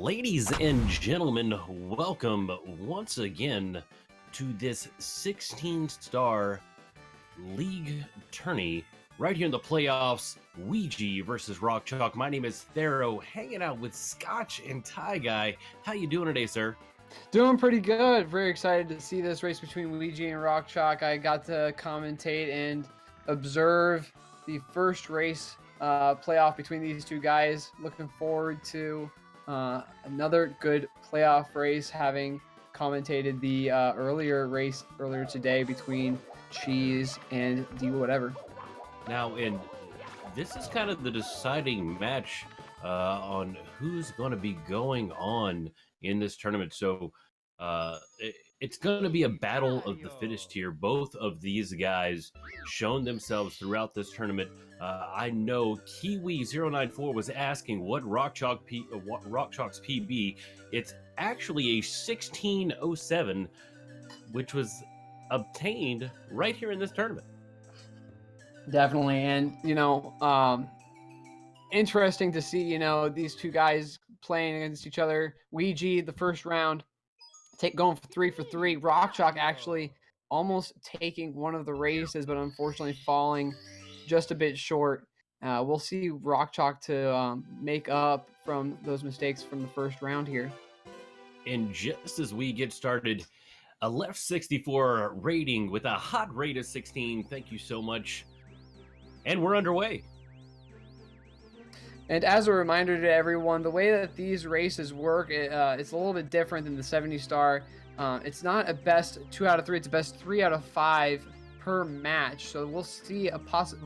Ladies and gentlemen, welcome once again to this 16-star league tourney right here in the playoffs. Weegee versus RockChalk. My name is Thero, hanging out with Scotch and Tie Guy. How you doing today, sir? Doing pretty good. Very excited to see this race between Weegee and RockChalk. I got to commentate and observe the first race playoff between these two guys. Looking forward to another good playoff race, having commentated the earlier race earlier today between Cheese and D whatever. Now, and this is kind of the deciding match on who's going to be going on in this tournament. So it's going to be a battle of the fittest here. Both of these guys shown themselves throughout this tournament. I know Kiwi094 was asking what RockChalk's PB. It's actually a 1607, which was obtained right here in this tournament. Definitely. And, interesting to see, these two guys playing against each other. Weegee, the first round, going for 3 for 3. RockChalk actually almost taking one of the races, but unfortunately falling just a bit short. We'll see RockChalk to make up from those mistakes from the first round here. And just as we get started, a left 64 rating with a hot rate of 16. Thank you so much. And we're underway. And as a reminder to everyone, the way that these races work, it's a little bit different than the 70-star. It's not a best 2 out of 3; it's a best 3 out of 5 per match. So we'll see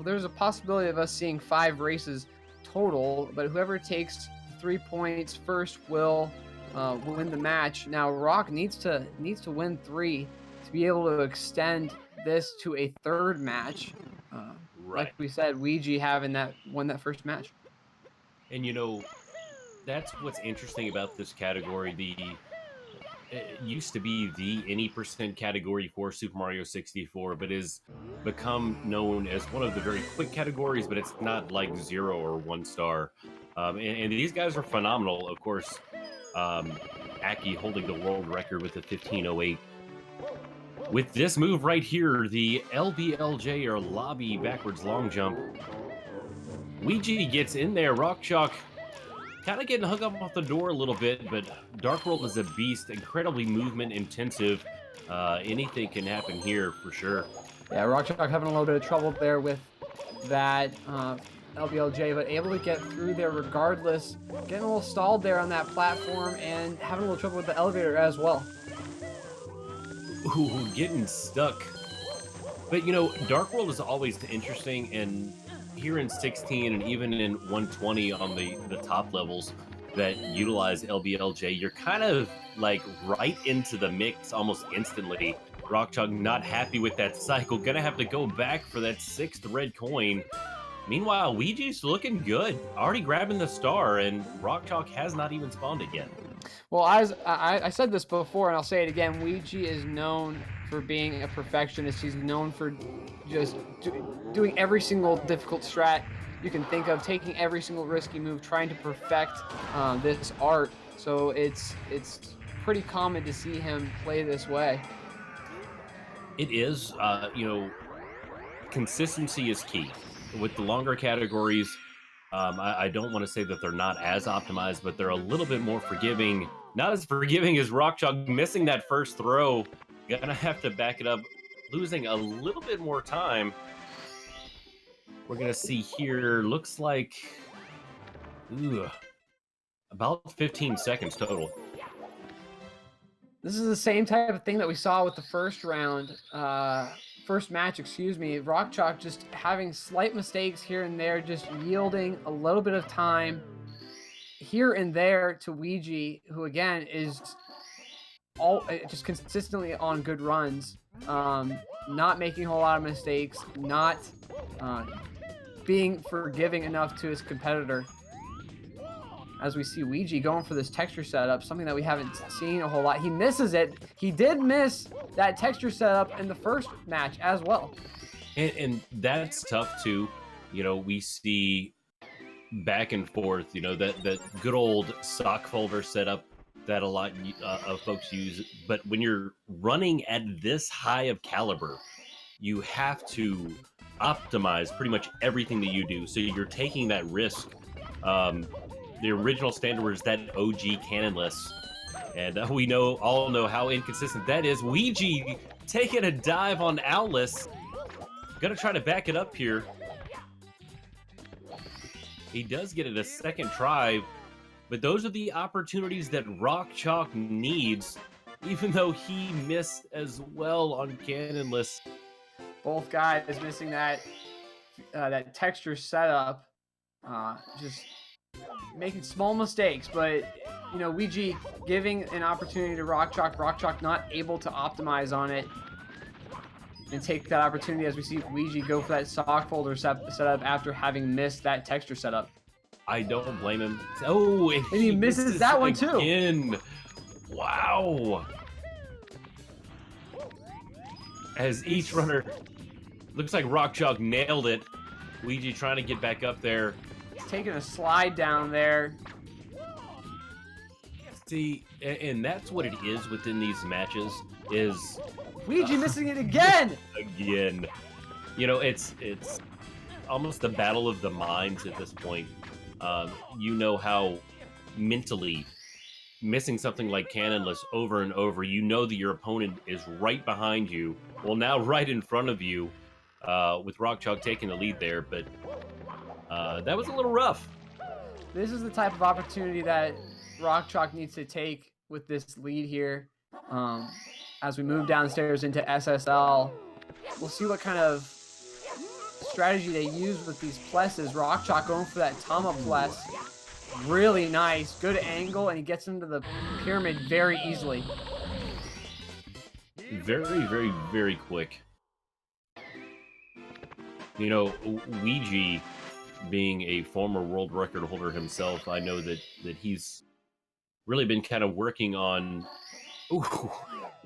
there's a possibility of us seeing 5 races total, but whoever takes 3 points first will win the match. Now, Rock needs to win 3 to be able to extend this to a third match. Right. Like we said, Weegee won that first match. And that's what's interesting about this category. It used to be the any percent category for Super Mario 64, but is become known as one of the very quick categories, but it's not like 0 or 1 star. And these guys are phenomenal. Of course, Aki holding the world record with a 1508. With this move right here, the LBLJ or lobby backwards long jump, Weegee gets in there. RockChalk kind of getting hung up off the door a little bit, but Dark World is a beast, incredibly movement intensive. Anything can happen here for sure. Yeah, RockChalk having a little bit of trouble there with that LBLJ, but able to get through there regardless. Getting a little stalled there on that platform and having a little trouble with the elevator as well. Ooh, getting stuck. But Dark World is always interesting, and here in 16 and even in 120 on the top levels that utilize LBLJ, you're kind of like right into the mix almost instantly. RockChalk not happy with that cycle, gonna have to go back for that 6th red coin. Meanwhile, Weegee's looking good, already grabbing the star, and RockChalk has not even spawned it yet. Well, as I said this before, and I'll say it again, Weegee is known for being a perfectionist. He's known for just doing every single difficult strat you can think of, taking every single risky move, trying to perfect this art. So it's pretty common to see him play this way. It is, consistency is key. With the longer categories, I don't want to say that they're not as optimized, but they're a little bit more forgiving. Not as forgiving as RockChalk missing that first throw. Gonna have to back it up, losing a little bit more time. We're gonna see here, looks like about 15 seconds total. This is the same type of thing that we saw with the first match, RockChalk just having slight mistakes here and there, just yielding a little bit of time here and there to Weegee, who again is just consistently on good runs, not making a whole lot of mistakes, not being forgiving enough to his competitor. As we see Weegee going for this texture setup, something that we haven't seen a whole lot. He misses it. He did miss that texture setup in the first match as well. And that's tough too. We see back and forth. You know, that good old sock folder setup that a lot of folks use. But when you're running at this high of caliber, you have to optimize pretty much everything that you do. So you're taking that risk. Um, the original standard was that OG cannonless, and we all know how inconsistent that is. Weegee taking a dive on Owless. Gonna try to back it up here. He does get it a second try, but those are the opportunities that RockChalk needs, even though he missed as well on cannonless. Both guys missing that that texture setup, just making small mistakes, but you know, Weegee giving an opportunity to RockChalk, RockChalk not able to optimize on it and take that opportunity as we see Weegee go for that sock folder setup after having missed that texture setup. I don't blame him. Oh, and he misses that one too. Again. Wow. As each runner, looks like RockChalk nailed it. Weegee trying to get back up there. He's taking a slide down there. See, and that's what it is within these matches, is Weegee missing it again. Again. You know, it's almost the battle of the minds at this point. You know how mentally missing something like cannonless over and over, you know that your opponent is right behind you. Well, now right in front of you, with RockChalk taking the lead there, but that was a little rough. This is the type of opportunity that RockChalk needs to take with this lead here. As we move downstairs into SSL, we'll see what kind of strategy they use with these plesses. RockChalk going for that Tama pless. Really nice. Good angle, and he gets into the pyramid very easily. Very, very, very quick. You know, Weegee, being a former world record holder himself, I know that he's really been kind of working on... Ooh.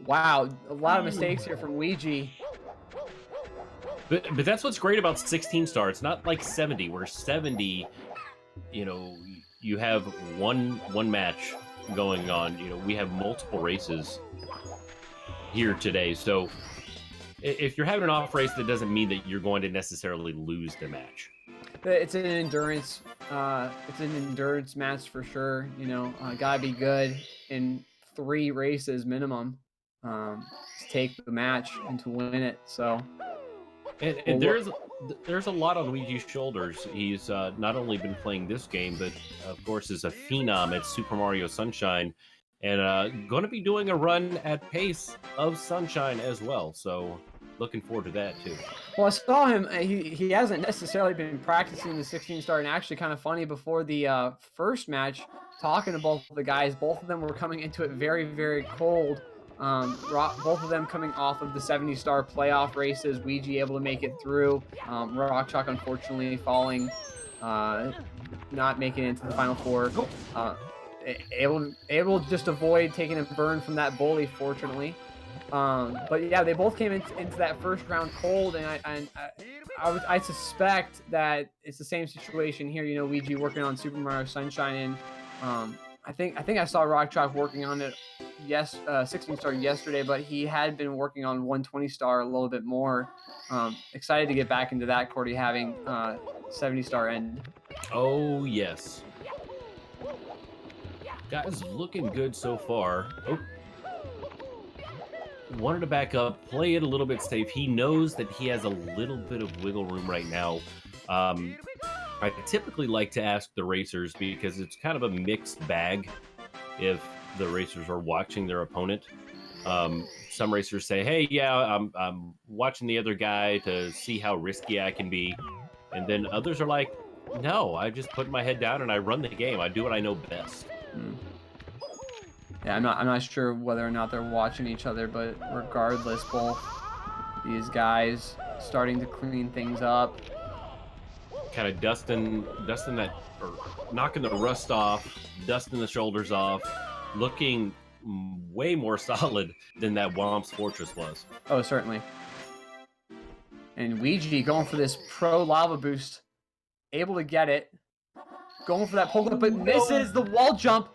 Wow, a lot of mistakes here from Weegee. But that's what's great about 16 star. It's not like 70, where 70, you know, you have one match going on. You know, we have multiple races here today. So if you're having an off race, that doesn't mean that you're going to necessarily lose the match. It's an endurance. It's an endurance match for sure. You know, gotta be good in 3 races minimum to take the match and to win it. So. And there's a lot on Weegee's shoulders. He's not only been playing this game, but of course is a phenom at Super Mario Sunshine, and going to be doing a run at pace of Sunshine as well. So looking forward to that too. Well, I saw him. He hasn't necessarily been practicing the 16 star, and actually kind of funny before the first match, talking to both of the guys. Both of them were coming into it very, very cold. Both of them coming off of the 70 star playoff races. Weegee able to make it through. RockChalk unfortunately falling, not making it into the final 4. Able to just avoid taking a burn from that bully, fortunately. But yeah, they both came into that first round cold, and I suspect that it's the same situation here. You know, Weegee working on Super Mario Sunshine, and I think I saw RockChalk working on it 16 star yesterday, but he had been working on 120 star a little bit more. Excited to get back into that, Cordy, having 70 star end. Oh yes, guys, looking good so far. Oh. Wanted to back up, play it a little bit safe. He knows that he has a little bit of wiggle room right now. I typically like to ask the racers, because it's kind of a mixed bag if the racers are watching their opponent. Some racers say, hey, yeah, I'm watching the other guy to see how risky I can be. And then others are like, no, I just put my head down and I run the game. I do what I know best. Yeah, I'm not sure whether or not they're watching each other, but regardless, both these guys starting to clean things up. Kind of dusting that, or knocking the rust off, dusting the shoulders off, looking way more solid than that Womp's Fortress was. Oh, certainly. And Weegee going for this pro lava boost, able to get it. going for that pole clip, but misses the wall jump.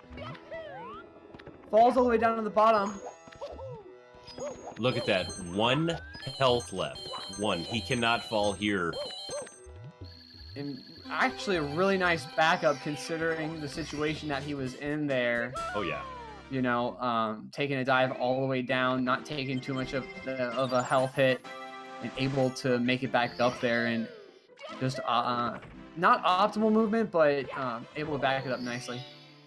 Falls all the way down to the bottom. Look at that. 1 health left. 1. He cannot fall here. And actually a really nice backup considering the situation that he was in there. Oh, yeah. You know, taking a dive all the way down, not taking too much of a health hit, and able to make it back up there, and just not optimal movement, but able to back it up nicely.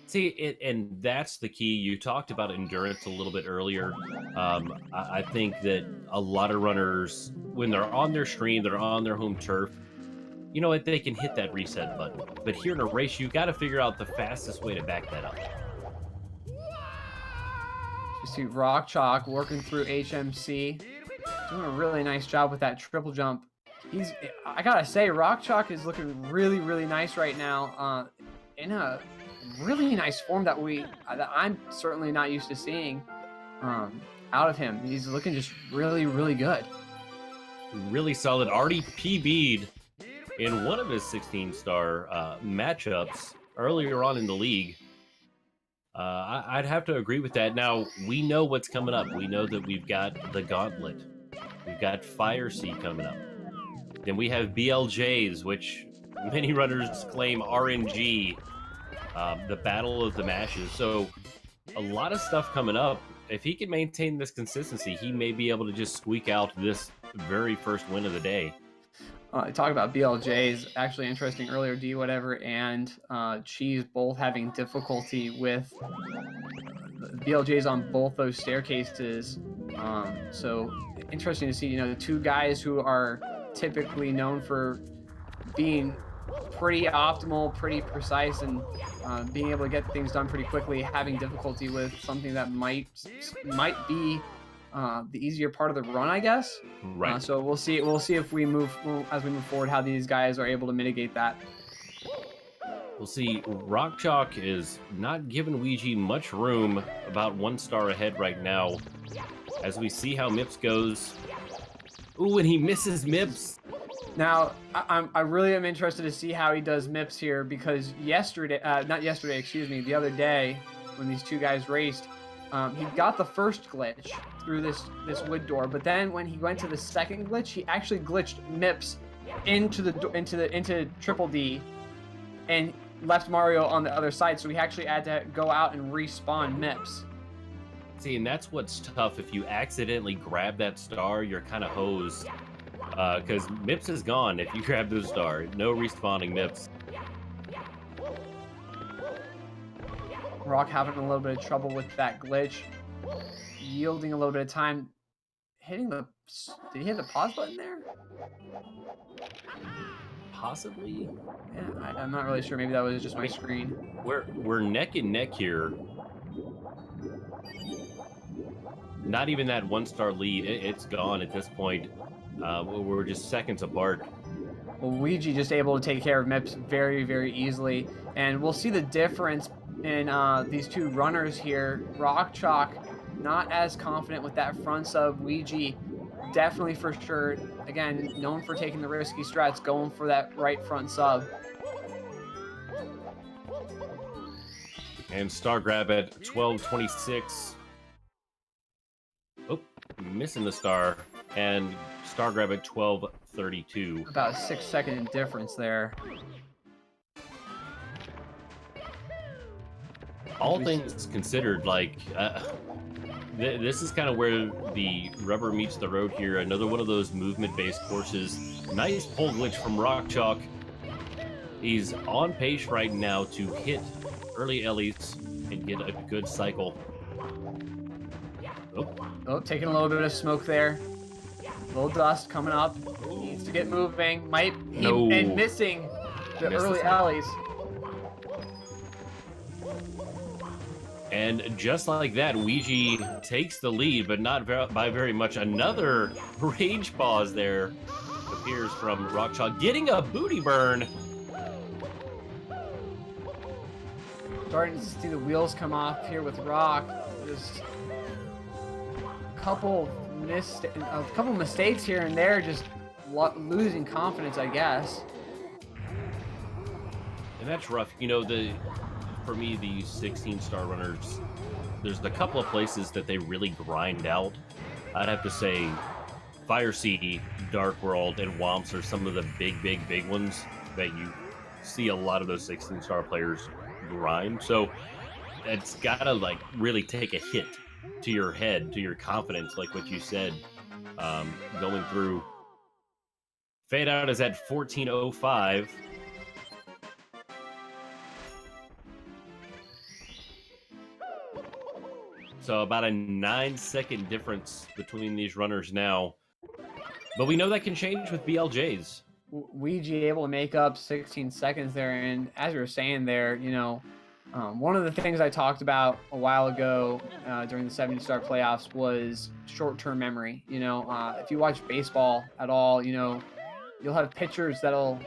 See, and that's the key. You talked about endurance a little bit earlier. I think that a lot of runners, when they're on their stream, they're on their home turf, you know what, they can hit that reset button. But here in a race, you got to figure out the fastest way to back that up. You see RockChalk working through HMC, doing a really nice job with that triple jump. I gotta say, RockChalk is looking really, really nice right now. In a really nice form that I'm certainly not used to seeing out of him. He's looking just really, really good. Really solid. Already PB'd in one of his 16-star matchups earlier on in the league. I'd have to agree with that. Now, we know what's coming up. We know that we've got the Gauntlet. We've got Fire Sea coming up. Then we have BLJs, which many runners claim RNG, the Battle of the Mashes. So a lot of stuff coming up. If he can maintain this consistency, he may be able to just squeak out this very first win of the day. Talk about BLJs. Actually interesting earlier, D whatever and Cheese both having difficulty with BLJs on both those staircases. So interesting to see, you know, the two guys who are typically known for being pretty optimal, pretty precise, and being able to get things done pretty quickly, having difficulty with something that might be the easier part of the run, I guess. Right. So we'll see if as we move forward how these guys are able to mitigate that. We'll see. RockChalk is not giving Weegee much room, about 1 star ahead right now. As we see how Mips goes. Ooh, and he misses Mips. Now, I really am interested to see how he does Mips here, because the other day when these two guys raced, he got the first glitch through this wood door, but then when he went to the second glitch, he actually glitched Mips into Triple D and left Mario on the other side, so he actually had to go out and respawn Mips. See, and that's what's tough. If you accidentally grab that star, you're kind of hosed. Because Mips is gone if you grab the star. No respawning Mips. Rock having a little bit of trouble with that glitch. Yielding a little bit of time. Did he hit the pause button there? Possibly. Yeah, I'm not really sure. Maybe that was just my screen. We're neck and neck here. Not even that 1 star lead. It's gone at this point. We're just seconds apart. Well, Weegee just able to take care of Mips very, very easily. And we'll see the difference in these two runners here. RockChalk, not as confident with that front sub. Weegee, definitely for sure. Again, known for taking the risky strats, going for that right front sub. And star grab at 12:26. Oh, missing the star. And star grab at 12:32. About a 6-second difference there. All things considered, like, this is kind of where the rubber meets the road here. Another one of those movement-based courses. Nice pole glitch from RockChalk. He's on pace right now to hit early Ellies and get a good cycle. Oh, taking a little bit of smoke there. A little dust coming up. Needs to get moving. And missing the early alleys. And just like that, Weegee takes the lead, but not by very much. Another rage pause there appears from RockChalk, getting a booty burn. Starting to see the wheels come off here with Rock. Just a couple mistakes here and there, just losing confidence, I guess. And that's rough. You know, for me, these 16-star runners, there's a couple of places that they really grind out. I'd have to say Fire Sea, Dark World, and Womps are some of the big ones that you see a lot of those 16-star players grind. So it's gotta like really take a hit to your head, to your confidence, like what you said, going through. Fade out is at 14:05. So about a 9-second difference between these runners now. But we know that can change with BLJs. Weegee able to make up 16 seconds there. And as you were saying there, you know, one of the things I talked about a while ago during the 70-star playoffs was short-term memory. You know, if you watch baseball at all, you know, you'll have pitchers that'll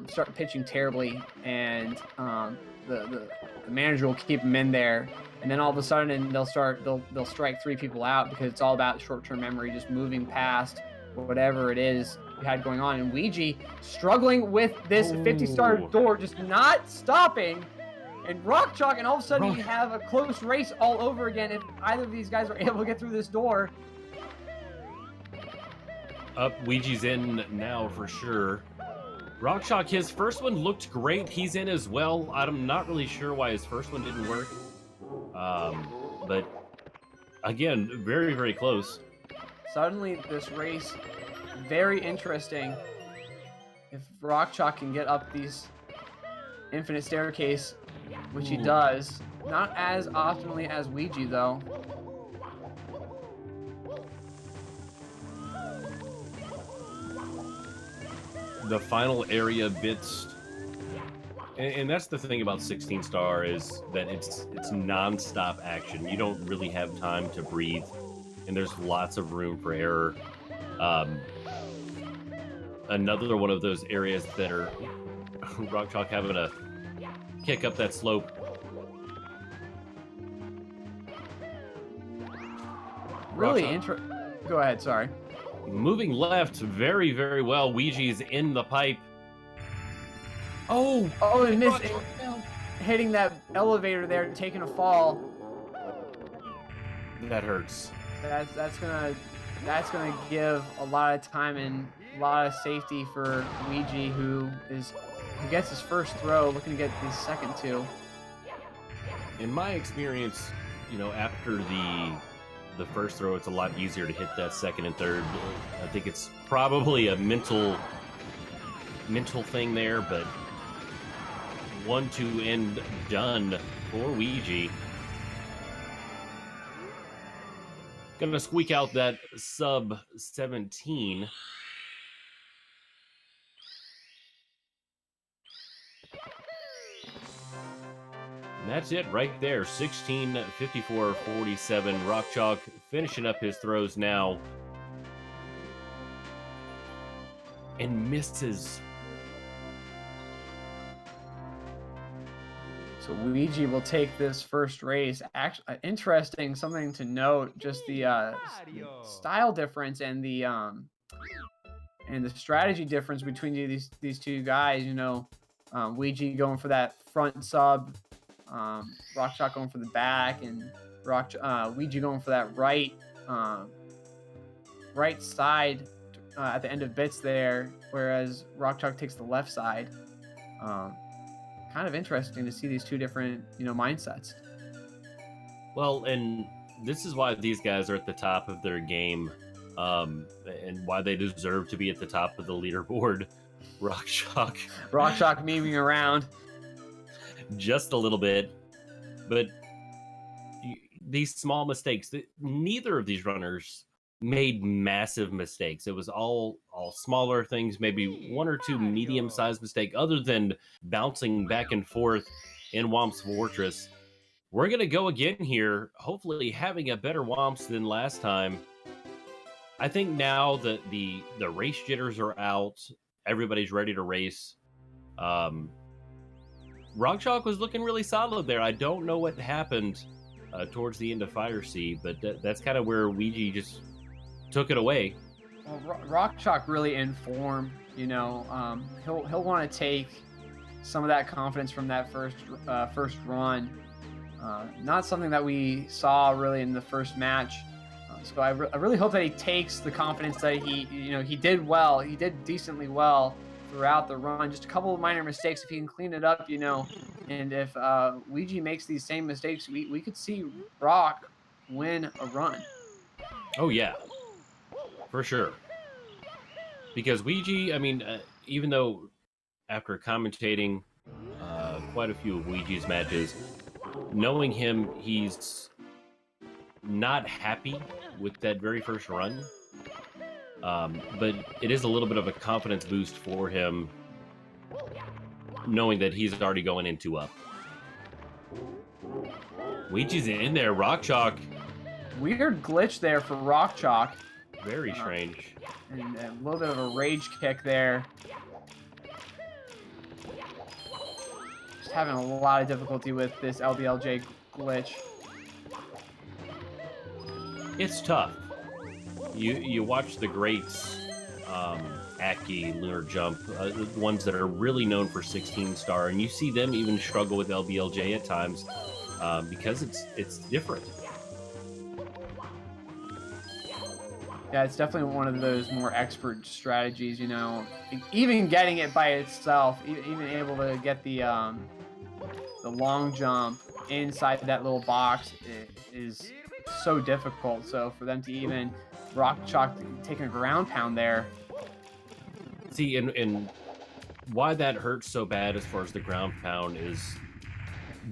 start pitching terribly, and the manager will keep them in there, and then all of a sudden they'll strike 3 people out because it's all about short-term memory, just moving past whatever it is you had going on. And Weegee struggling with this 50-star door, just not stopping. And RockChalk, and all of a sudden you have a close race all over again if either of these guys are able to get through this door. Weegee's in now for sure. RockChalk, his first one looked great. He's in as well. I'm not really sure why his first one didn't work. But again, very close. Suddenly this race, very interesting. If RockChalk can get up these infinite staircase, which he does, not as optimally as Weegee though. The final area bits, and that's the thing about 16-star is that it's non-stop action. You don't really have time to breathe, and there's lots of room for error. Another one of those areas that are RockChalk having to kick up that slope. Really Go ahead, sorry. Moving left very well. Weegee's in the pipe. Oh, and hitting that elevator there, taking a fall. That hurts. That's gonna give a lot of time and a lot of safety for Weegee, who gets his first throw, looking to get his second two. In my experience, you know, after the first throw, it's a lot easier to hit that second and third. I think it's probably a mental thing there, but 1-2 and done for Weegee. Gonna squeak out that sub 17. And that's it right there. 16, 54, 47. RockChalk finishing up his throws now. And misses. So Weegee will take this first race. Actually, interesting, something to note, just the style difference and the strategy difference between these two guys. You know, Weegee going for that front sub, RockChalk going for the back, and Weegee going for that right side at the end of bits there, whereas RockChalk takes the left side. Kind of interesting to see these two different, you know, mindsets. Well, and this is why these guys are at the top of their game, and why they deserve to be at the top of the leaderboard. RockChalk memeing around just a little bit, but these small mistakes, neither of these runners made massive mistakes. It was all smaller things, maybe 1 or 2 medium-sized mistakes, other than bouncing back and forth in Womps Fortress. We're going to go again here, hopefully having a better Womps than last time. I think now that the race jitters are out, everybody's ready to race. RockChalk was looking really solid there. I don't know what happened towards the end of Fire Sea, but that's kind of where Weegee just took it away. Well, RockChalk really in form. You know, he'll want to take some of that confidence from that first run. Not something that we saw really in the first match. So I really hope that he takes the confidence that he did well. He did decently well throughout the run. Just a couple of minor mistakes. If he can clean it up, and if Weegee makes these same mistakes, we could see Rock win a run. Oh yeah, for sure. Because Weegee, I mean, even though after commentating quite a few of Weegee's matches, knowing him, he's not happy with that very first run. But it is a little bit of a confidence boost for him, knowing that he's already going in 2 up. Weegee's in there. RockChalk. Weird glitch there for RockChalk. Very strange. And a little bit of a rage kick there. Just having a lot of difficulty with this LBLJ glitch. It's tough. You watch the greats, Aki, Lunar Jump, the ones that are really known for 16-star, and you see them even struggle with LBLJ at times because it's different. Yeah, it's definitely one of those more expert strategies, Even getting it by itself, even able to get the long jump inside that little box is so difficult. So for them to even RockChalk taking a ground pound there. See, and why that hurts so bad as far as the ground pound is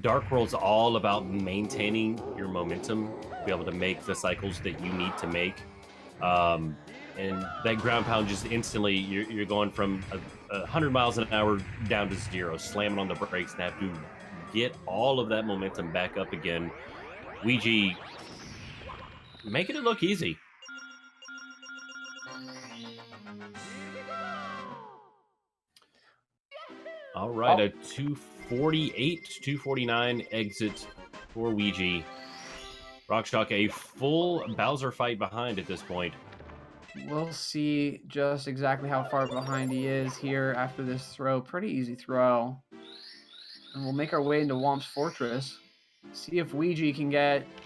Dark World's all about maintaining your momentum, be able to make the cycles that you need to make. And that ground pound just instantly, you're going from 100 miles an hour down to 0, slamming on the brakes and have to get all of that momentum back up again. Weegee making it look easy. All right, a 248, 249 exit for Weegee. RockChalk a full Bowser fight behind at this point. We'll see just exactly how far behind he is here after this throw. Pretty easy throw. And we'll make our way into Womp's Fortress. See if Weegee can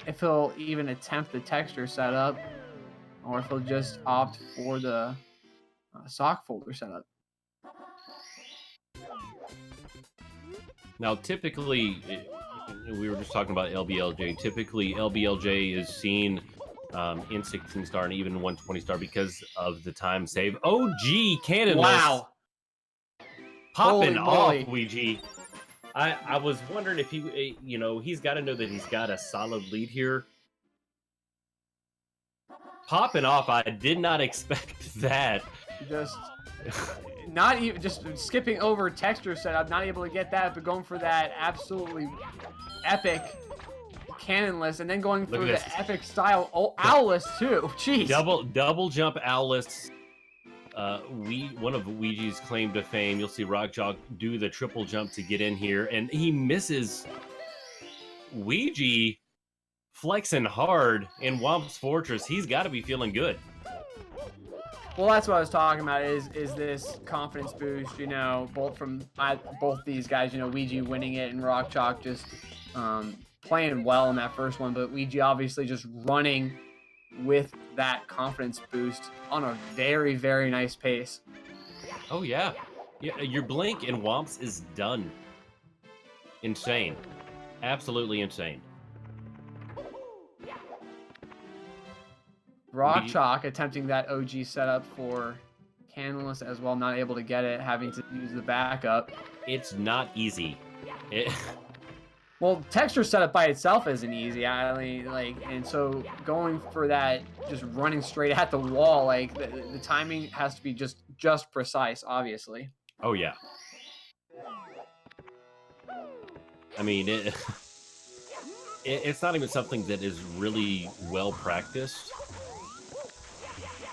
if he'll even attempt the texture setup, or if he'll just opt for the sock folder setup. Now, typically, we were just talking about LBLJ. Typically, LBLJ is seen in 16-star and even 120-star because of the time save. Oh, gee, cannonless. Wow. Popping off, Weegee. I was wondering if he's got to know that he's got a solid lead here. Popping off, I did not expect that. Just skipping over texture setup, not able to get that, but going for that absolutely epic cannonless, and then going for the epic style owlless too. Jeez. Double jump owlless. One of Weegee's claim to fame. You'll see RockChalk do the triple jump to get in here, and he misses. Weegee flexing hard in Womp's Fortress. He's got to be feeling good. Well, that's what I was talking about. Is this confidence boost? Both from both these guys. Weegee winning it and RockChalk just playing well in that first one, but Weegee obviously just running with that confidence boost on a very, very nice pace. Oh yeah, your blink in Womp's is done. Insane, absolutely insane. RockChalk attempting that OG setup for cannonless as well, not able to get it, having to use the backup. It's not easy. Well, texture setup by itself isn't easy. And so going for that, just running straight at the wall, the timing has to be just precise, obviously. Oh yeah. I mean, it's not even something that is really well practiced.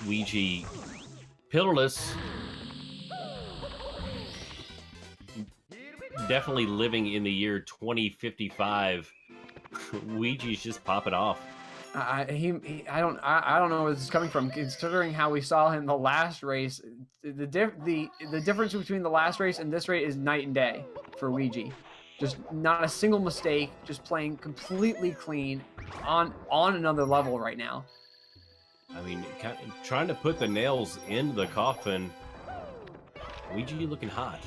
Weegee, pillarless, definitely living in the year 2055. Weegee's just popping off. I don't know where this is coming from, considering how we saw him the last race. The difference between the last race and this race is night and day. for Weegee. Just not a single mistake, just playing completely clean on another level right now. I mean, trying to put the nails into the coffin. Weegee looking hot.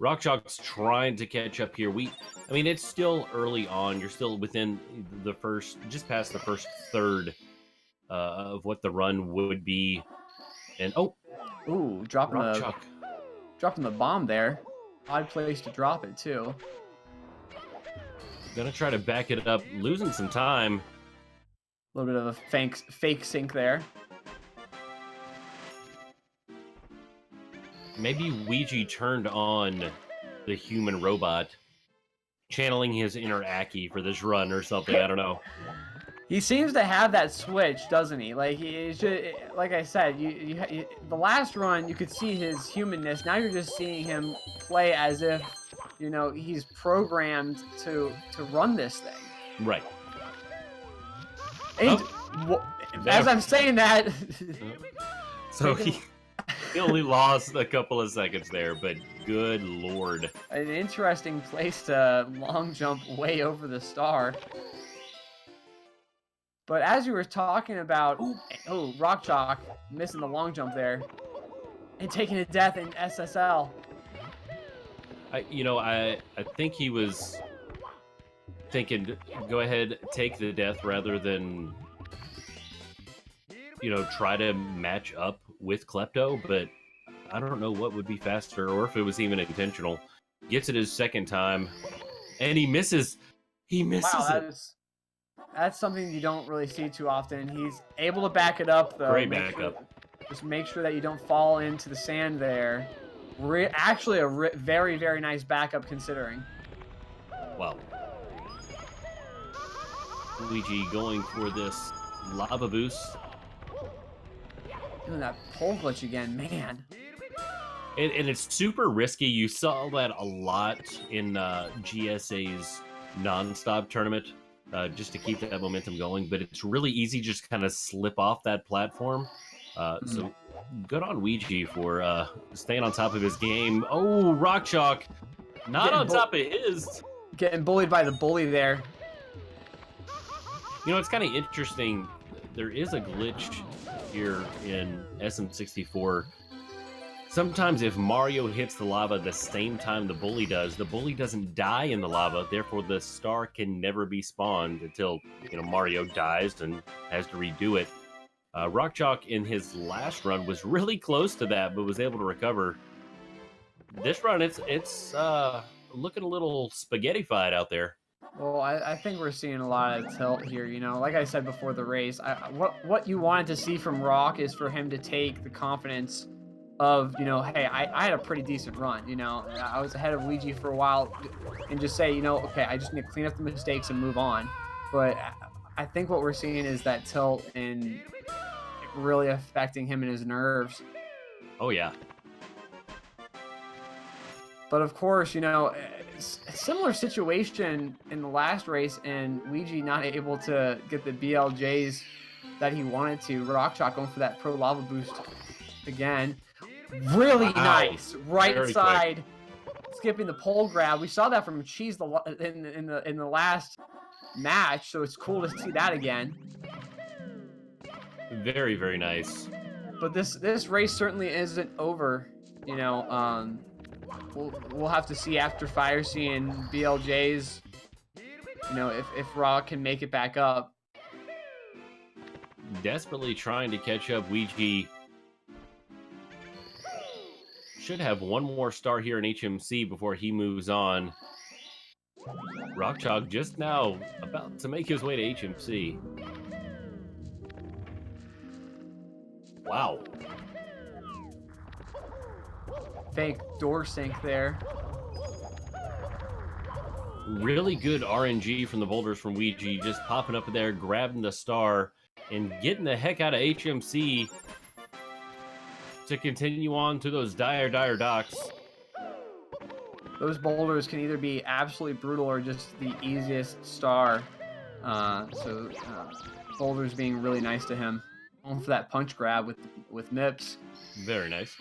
RockChalk's trying to catch up here. I mean, it's still early on. You're still within just past the first third of what the run would be. And ooh, dropping the bomb there. Odd place to drop it too. Gonna try to back it up, losing some time. A little bit of a fake sink there. Maybe Weegee turned on the human robot, channeling his inner Aki for this run or something. I don't know. He seems to have that switch, doesn't he? Like like I said, the last run you could see his humanness. Now you're just seeing him play as if, you know, he's programmed to run this thing. Right. And as I'm saying that, so he only lost a couple of seconds there, but good lord. An interesting place to long jump way over the star. But as you were talking about, RockChalk missing the long jump there and taking a death in SSL. I think he was thinking, go ahead, take the death rather than, try to match up with Klepto, but I don't know what would be faster or if it was even intentional. Gets it his second time, and he misses. He misses it. That's something you don't really see too often. He's able to back it up, though. Great backup. Just make sure that you don't fall into the sand there. Actually, a very, very nice backup considering. Wow. Weegee going for this lava boost. Doing that pole glitch again, man. And it's super risky. You saw that a lot in GSA's non-stop tournament, just to keep that momentum going. But it's really easy just kind of slip off that platform. So good on Weegee for staying on top of his game. Oh, RockChalk, not on top of his. Getting bullied by the bully there. It's kind of interesting. There is a glitch here in SM64. Sometimes if Mario hits the lava the same time the bully doesn't die in the lava. Therefore, the star can never be spawned until Mario dies and has to redo it. RockChalk in his last run was really close to that, but was able to recover. This run, it's looking a little spaghetti-fied out there. Well, I think we're seeing a lot of tilt here. Like I said before the race, what you wanted to see from Rock is for him to take the confidence of, hey, I had a pretty decent run. I was ahead of Weegee for a while, and just say, okay, I just need to clean up the mistakes and move on. But I think what we're seeing is that tilt and really affecting him and his nerves. Oh yeah. But of course, a similar situation in the last race, and Weegee not able to get the BLJs that he wanted to. RockChalk going for that pro lava boost again. Really nice right Very side, skipping the pole grab. We saw that from Cheese in the last match, so it's cool to see that again. Very, very nice. But this race certainly isn't over. We'll have to see after Fire seeing BLJs, if Rock can make it back up. Desperately trying to catch up. Weegee should have one more star here in HMC before he moves on. RockChalk just now about to make his way to HMC. Wow. Fake door sink there. Really good RNG from the boulders from Weegee, just popping up there, grabbing the star, and getting the heck out of HMC to continue on to those dire docks. Those boulders can either be absolutely brutal or just the easiest star. Boulders being really nice to him. Going for that punch grab with Mips. Very nice.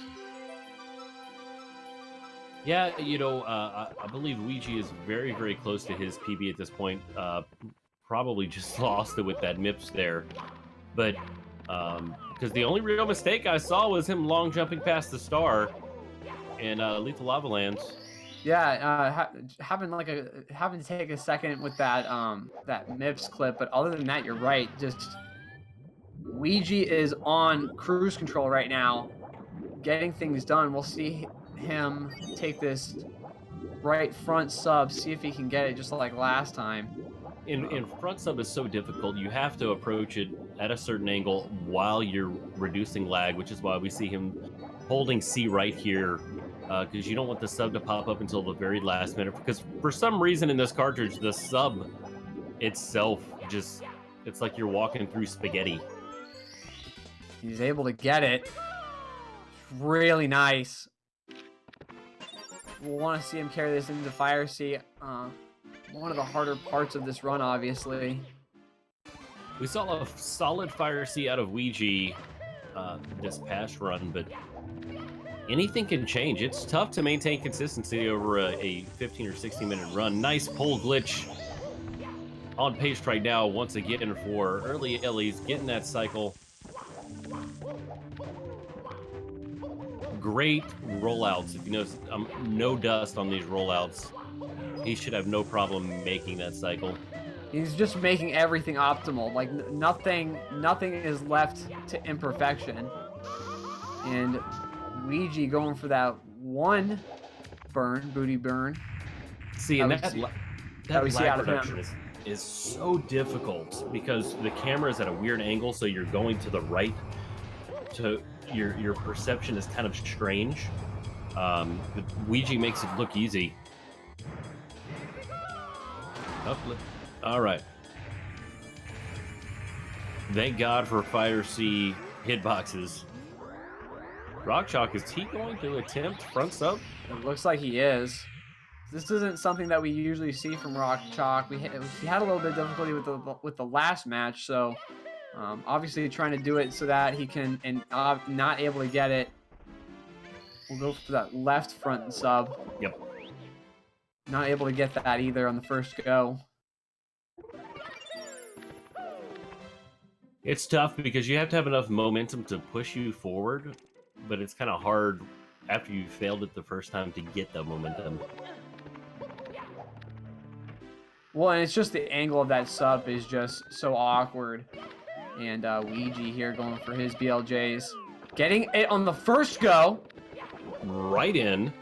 Yeah, you know, I believe Weegee is very, very close to his PB at this point. Probably just lost it with that Mips there. But, because the only real mistake I saw was him long jumping past the star in Lethal Lava Lands. Yeah, having to take a second with that that Mips clip, but other than that, you're right. Just Weegee is on cruise control right now, getting things done. We'll see him take this right front sub, see if he can get it just like last time. In front sub is so difficult. You have to approach it at a certain angle while you're reducing lag, which is why we see him holding C right here, because you don't want the sub to pop up until the very last minute. Because for some reason in this cartridge, the sub itself just, it's like you're walking through spaghetti. He's able to get it. Really nice. We'll want to see him carry this into Fire Sea. One of the harder parts of this run, obviously. We saw a solid Fire Sea out of Weegee this past run, but anything can change. It's tough to maintain consistency over a 15 or 16 minute run. Nice pole glitch on pace right now once again for early Ellie's, getting that cycle. Great rollouts. If you notice, no dust on these rollouts. He should have no problem making that cycle. He's just making everything optimal. Like nothing is left to imperfection. And Weegee going for that one burn, booty burn. See, and that lag reduction is so difficult because the camera is at a weird angle, so you're going to the right. To your perception is kind of strange. But Weegee makes it look easy. All right. Thank God for Fire Sea hitboxes. RockChalk, is he going to attempt front sub? It looks like he is. This isn't something that we usually see from RockChalk. He had a little bit of difficulty with the last match, so obviously trying to do it so that he can, and not able to get it. We'll go for that left front sub. Yep. Not able to get that either on the first go. It's tough because you have to have enough momentum to push you forward, but it's kind of hard after you failed it the first time to get the momentum. Well, and it's just the angle of that sub is just so awkward. And Weegee here going for his BLJs. Getting it on the first go. Right in.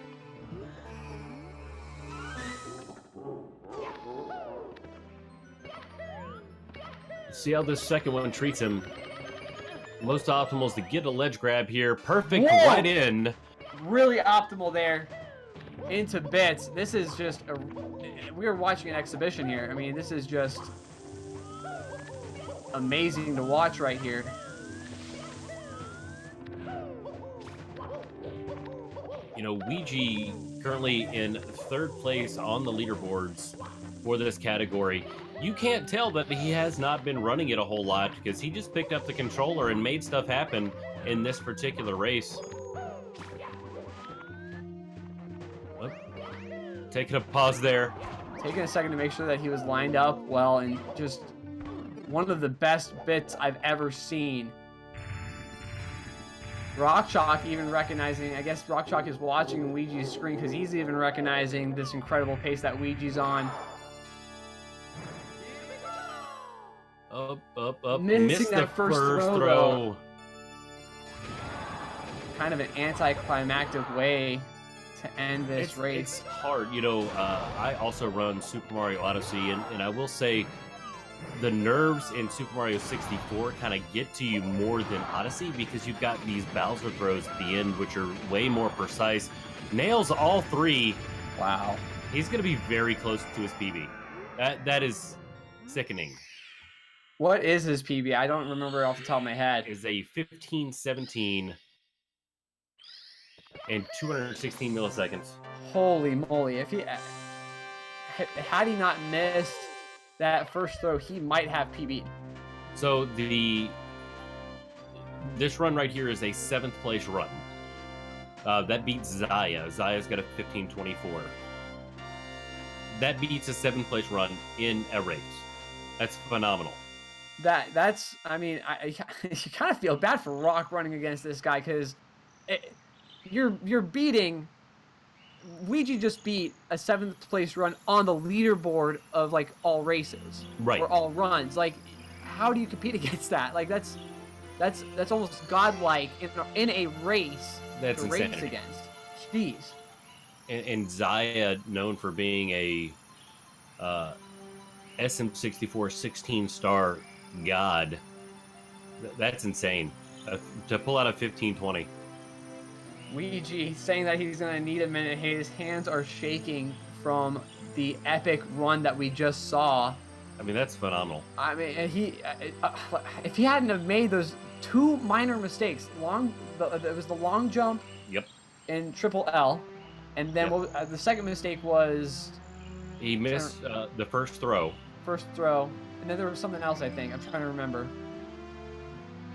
See how this second one treats him. Most optimal is to get a ledge grab here. Perfect. Whoa! Right in. Really optimal there. Into bits. This is just we are watching an exhibition here. I mean, this is just amazing to watch right here. You know, Weegee currently in third place on the leaderboards for this category. You can't tell that he has not been running it a whole lot because he just picked up the controller and made stuff happen in this particular race. Oh. Taking a pause there. Taking a second to make sure that he was lined up well, and just one of the best bits I've ever seen. RockChalk even recognizing, I guess RockChalk is watching Weegee's screen because he's even recognizing this incredible pace that Weegee's on. Up. Missing Missed that the first throw. Kind of an anticlimactic way to end this race. It's hard. You know, I also run Super Mario Odyssey, and I will say the nerves in Super Mario 64 kind of get to you more than Odyssey because you've got these Bowser throws at the end, which are way more precise. Nails all three. Wow. He's going to be very close to his PB. That is sickening. What is his PB? I don't remember off the top of my head. Is a 15:17 and 216 milliseconds. Holy moly! If he had he not missed that first throw, he might have PB'd. So This run right here is a 7th place run. That beats Zaya. Zaya's got a 15:24. That beats a 7th place run in a race. That's phenomenal. That's I mean, you kind of feel bad for Rock running against this guy because you're beating. Weegee just beat a 7th place run on the leaderboard of like all races Right. or all runs. Like, how do you compete against that? Like that's almost godlike in a race That's to race insanity. against. Jeez. And Zaya, known for being a SM64 16-star god, that's insane. To pull out a 15:20. Weegee saying that he's gonna need a minute. His hands are shaking from the epic run that we just saw. I mean, that's phenomenal. I mean, and if he hadn't have made those 2 minor mistakes, it was the long jump, Yep. in triple L, and then Yep. the second mistake was He missed the first throw. first throw, and then there was something else. I think I'm trying to remember.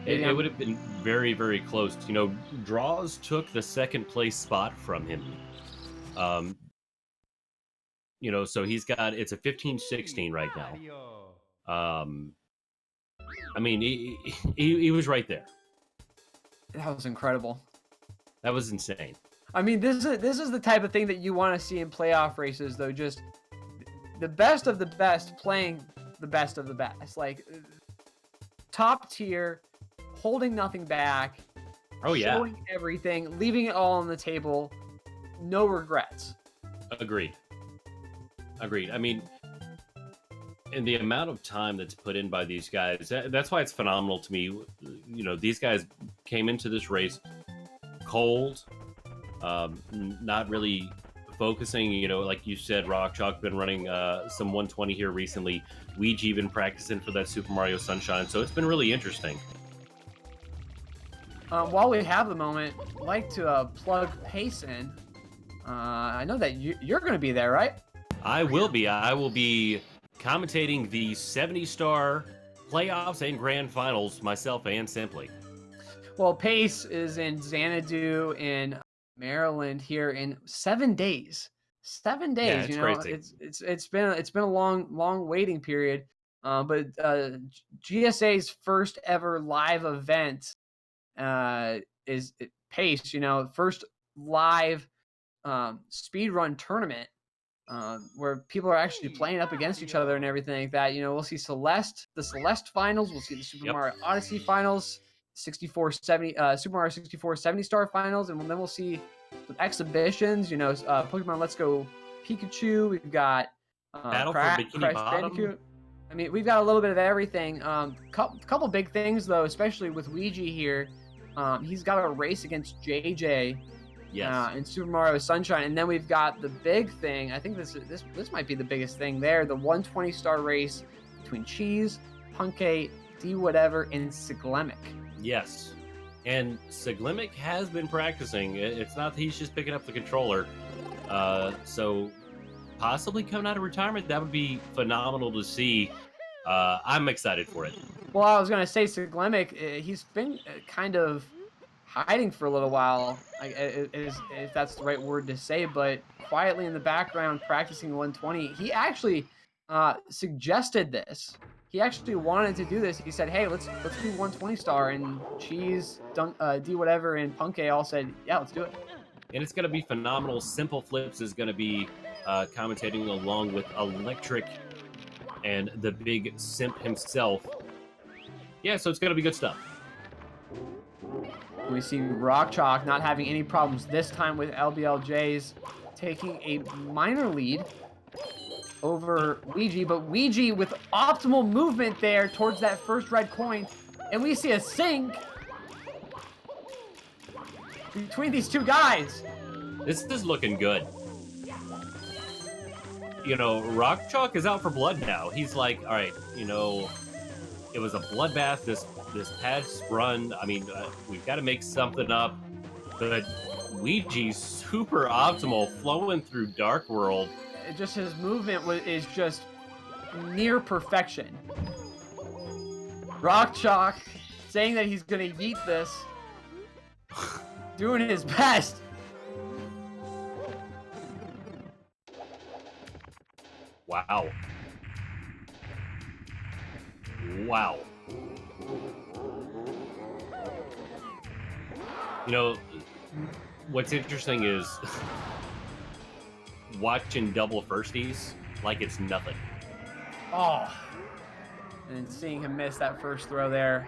It would have been very, very close. You know, Draws took the 2nd place spot from him. You know, so it's a 15:16 right now. I mean, he was right there. That was incredible. That was insane. I mean, this is the type of thing that you want to see in playoff races, though. Just the best of the best playing the best of the best, like top tier, holding nothing back. Oh yeah, showing everything, leaving it all on the table, no regrets. Agreed. I mean, and the amount of time that's put in by these guys, that's why it's phenomenal to me. You know, these guys came into this race cold, not really focusing. You know, like you said, RockChalk been running some 120 here recently. Weegee been practicing for that Super Mario Sunshine, so it's been really interesting. While we have the moment, I'd like to plug Pace in. I know that you're going to be there, right? I will be. I will be commentating the 70-star playoffs and grand finals myself and Simply. Well, Pace is in Xanadu in Maryland here in 7 days. 7 days, Yeah, it's you know. crazy. It's been a long waiting period. But GSA's first ever live event is Pace, you know, first live speedrun tournament where people are actually playing up against each other and everything like that. You know, we'll see the Celeste finals, we'll see the Super Mario Odyssey finals, 64-70 Super Mario 64 70-star finals, and then we'll see some exhibitions, you know, Pokemon Let's Go Pikachu, we've got Battle for Bikini Bottom. Bandicoot. I mean, we've got a little bit of everything. Couple big things though, especially with Weegee here. He's got a race against JJ. Yes. In Super Mario Sunshine, and then we've got the big thing. I think this might be the biggest thing there. The 120-star race between Cheese, Punkate, D whatever, and Siglemic. Yes. And Siglemic has been practicing. It's not that he's just picking up the controller. So possibly coming out of retirement, that would be phenomenal to see. I'm excited for it. Well, I was gonna say Siglemic. He's been kind of hiding for a little while, if that's the right word to say, but quietly in the background practicing 120. He actually suggested this. He actually wanted to do this. He said, "Hey, let's do 120 star," and Cheese, D whatever, and Punkay all said, "Yeah, let's do it." And it's going to be phenomenal. Simple Flips is going to be commentating along with Electric and the big simp himself. Yeah, so it's going to be good stuff. We see RockChalk not having any problems this time with LBLJs, taking a minor lead over Weegee, but Weegee with optimal movement there towards that first red coin, and we see a sync between these two guys. This is looking good. You know, RockChalk is out for blood now. He's like, all right, you know, it was a bloodbath this past run. I mean, we've got to make something up. But Weegee's super optimal, flowing through Dark World. Just his movement is just near perfection. RockChalk saying that he's gonna yeet this. Doing his best. Wow. Wow. You know, what's interesting is watching double firsties like it's nothing. Oh. And seeing him miss that first throw there.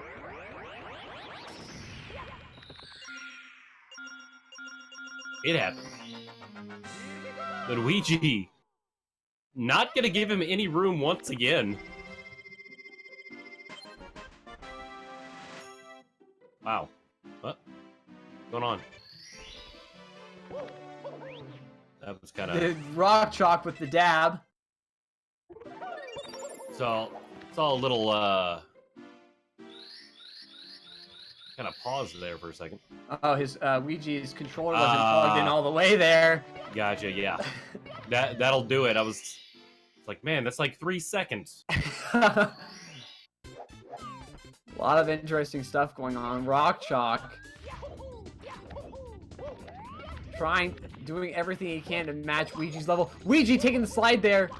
It happened. But Weegee not going to give him any room once again. Wow. What's going on? That was kind of... RockChalk with the dab. So, it's all a little, kind of pause there for a second. Oh, his Weegee's controller wasn't plugged in all the way there. Gotcha, yeah. That'll do it. I was like, man, that's like 3 seconds. A lot of interesting stuff going on. RockChalk doing everything he can to match Weegee's level. Weegee taking the slide there,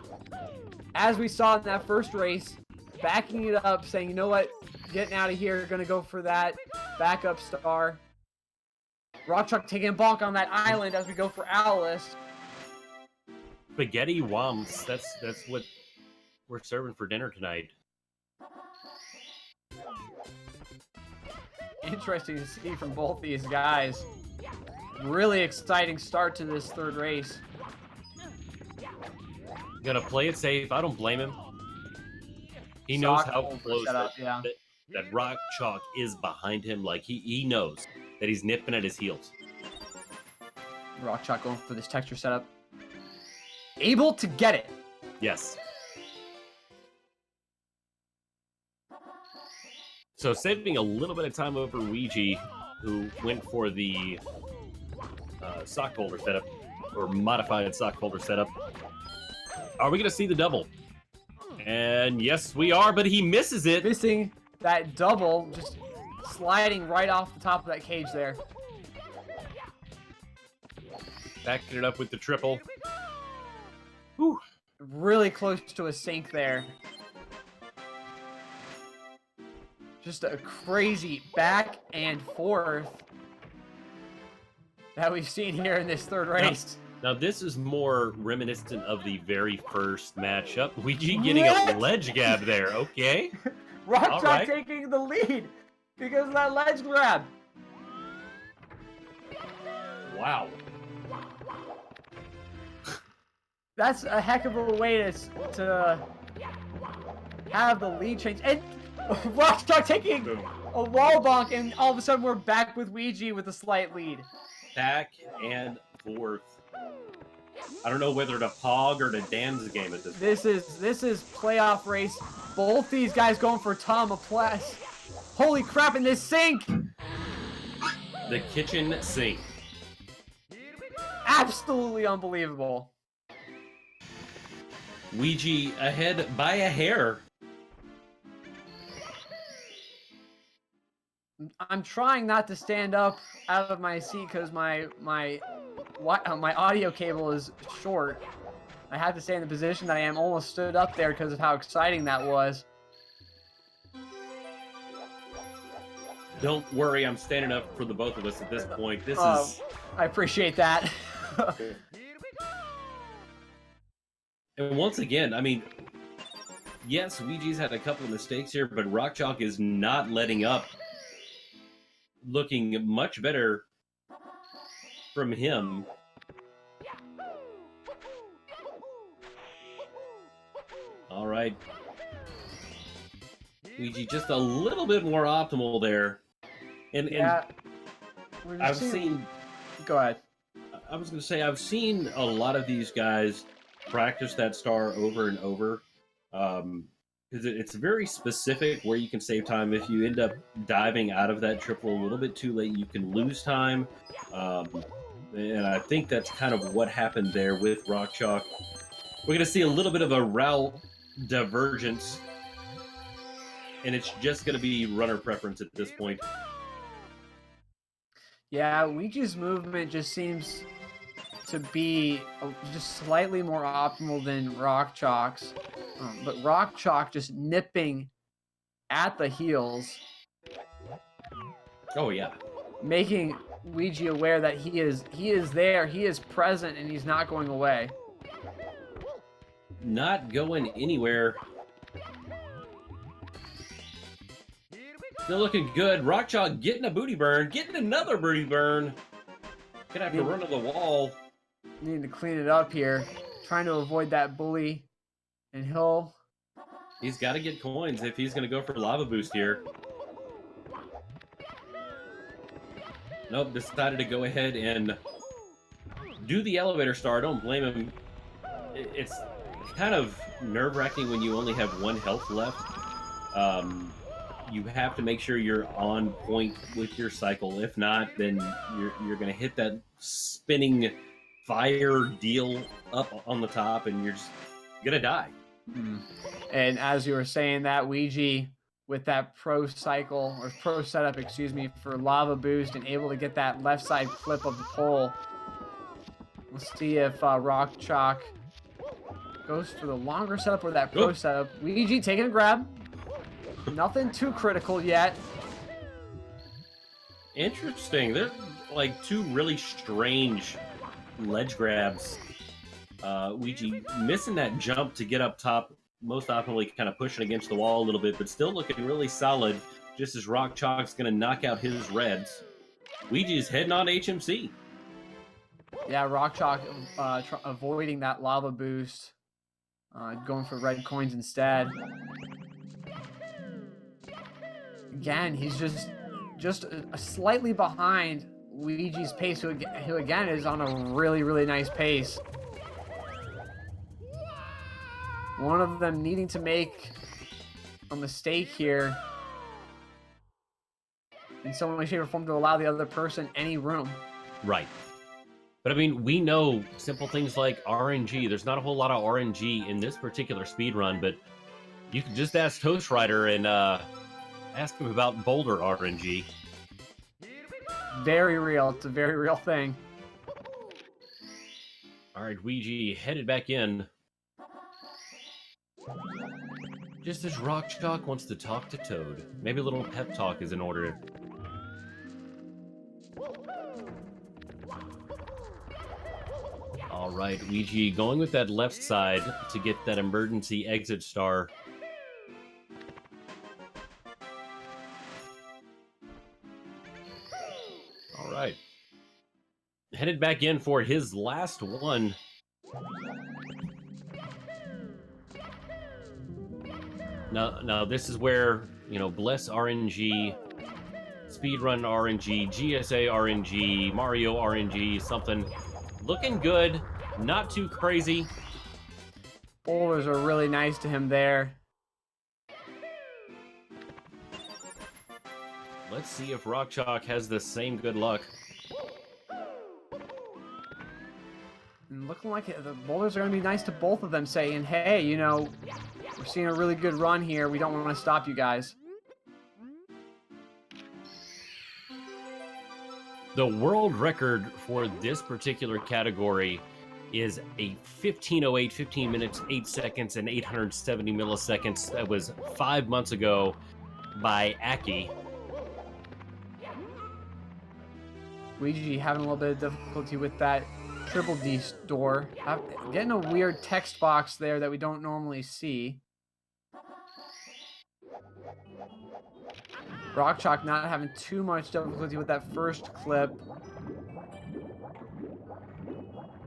as we saw in that first race, backing it up, saying, you know what, getting out of here, gonna go for that backup star. RockChalk taking a bonk on that island as we go for Alice. Spaghetti wumps. That's what we're serving for dinner tonight. Interesting to see from both these guys. Really exciting start to this third race. Gonna play it safe. I don't blame him. He knows how close that RockChalk is behind him. Like, he knows that he's nipping at his heels. RockChalk going for this texture setup. Able to get it. Yes. So saving a little bit of time over Weegee, who went for the sock holder setup, or modified sock holder setup. Are we going to see the double? And yes, we are, but he misses it. Missing that double, just sliding right off the top of that cage there. Backing it up with the triple. Whew. Really close to a sink there. Just a crazy back and forth that we've seen here in this third race. Now this is more reminiscent of the very first matchup. Weegee getting a ledge grab there, okay. RockChalk taking the lead because of that ledge grab. Wow. That's a heck of a way to have the lead change. And RockChalk taking a wall bonk, and all of a sudden we're back with Weegee with a slight lead. Back and forth. I don't know whether to Pog or to Dan's game at this point. This is playoff race. Both these guys going for Tom Plus. Holy crap, in this sink! The kitchen sink. Absolutely unbelievable. Weegee ahead by a hair. I'm trying not to stand up out of my seat because my audio cable is short. I have to stay in the position that I am. Almost stood up there because of how exciting that was. Don't worry, I'm standing up for the both of us at this point. This is... I appreciate that. And once again, I mean, yes, Weegee's had a couple of mistakes here, but RockChalk is not letting up. Looking much better from him. All right. Weegee just a little bit more optimal there. And I've seen... Go ahead. I was going to say, I've seen a lot of these guys practice that star over and over. Because it's very specific where you can save time. If you end up diving out of that triple a little bit too late, you can lose time. And I think that's kind of what happened there with RockChalk. We're going to see a little bit of a route divergence. and it's just going to be runner preference at this point. Yeah, Weegee's movement just seems to be just slightly more optimal than RockChalk's. But RockChalk just nipping at the heels. Oh, yeah. Making Weegee aware that he is there, he is present, and he's not going away. Not going anywhere. Still looking good. RockChalk getting a booty burn, getting another booty burn. Gonna have to run to the wall. Needing to clean it up here. Trying to avoid that bully. And he's got to get coins if he's gonna go for lava boost here. Nope, decided to go ahead and do the elevator star. Don't blame him. It's kind of nerve-wracking when you only have 1 health left. You have to make sure you're on point with your cycle. If not, then you're going to hit that spinning fire deal up on the top, and you're just going to die. And as you were saying that, Weegee with that pro cycle, or pro setup, excuse me, for lava boost and able to get that left side clip of the pole. We'll see if RockChalk goes for the longer setup or that pro setup. Weegee taking a grab. Nothing too critical yet. Interesting. They're like 2 really strange ledge grabs. Weegee missing that jump to get up top, most optimally kind of pushing against the wall a little bit, but still looking really solid, just as RockChalk's going to knock out his reds. Weegee's heading on HMC. Yeah, RockChalk avoiding that lava boost, going for red coins instead. Again, he's just slightly behind Weegee's pace, who again is on a really, really nice pace. One of them needing to make a mistake here in some way, shape, or form to allow the other person any room. Right. But I mean, we know simple things like RNG. There's not a whole lot of RNG in this particular speedrun, but you can just ask Toast Rider and ask him about Boulder RNG. Very real. It's a very real thing. All right, Weegee headed back in. Just as RockChalk wants to talk to Toad. Maybe a little pep talk is in order. All right, Weegee going with that left side to get that emergency exit star. All right. Headed back in for his last one. Now this is where, you know, Bless RNG, Speedrun RNG, GSA RNG, Mario RNG, something looking good, not too crazy. Boulders are really nice to him there. Let's see if RockChalk has the same good luck. And looking like the boulders are going to be nice to both of them, saying, hey, you know, we're seeing a really good run here. We don't want to stop you guys. The world record for this particular category is a 15:08, 15 minutes, 8 seconds, and 870 milliseconds. That was 5 months ago by Aki. Weegee having a little bit of difficulty with that Triple D door. Getting a weird text box there that we don't normally see. RockChalk not having too much difficulty with that first clip.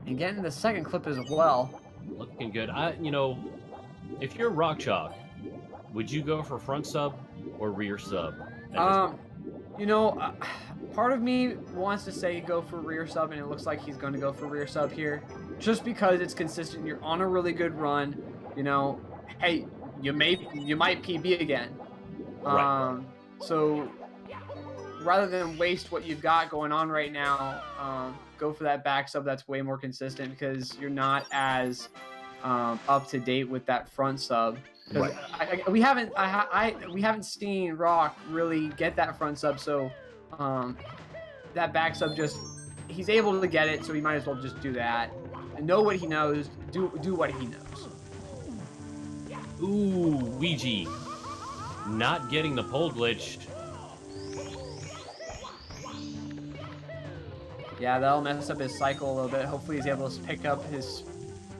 And getting the second clip as well. Looking good. You know, if you're RockChalk, would you go for front sub or rear sub? You know, part of me wants to say go for rear sub, and it looks like he's going to go for rear sub here, just because it's consistent. You're on a really good run. You know, hey, you might PB again. Right. So rather than waste what you've got going on right now, go for that back sub that's way more consistent, because you're not as up to date with that front sub. Right. We haven't seen Rock really get that front sub, so that back sub he's able to get it, so he might as well just do that. And know what he knows, do what he knows. Ooh, Weegee. Not getting the pole glitch. Yeah, that'll mess up his cycle a little bit. Hopefully he's able to pick up his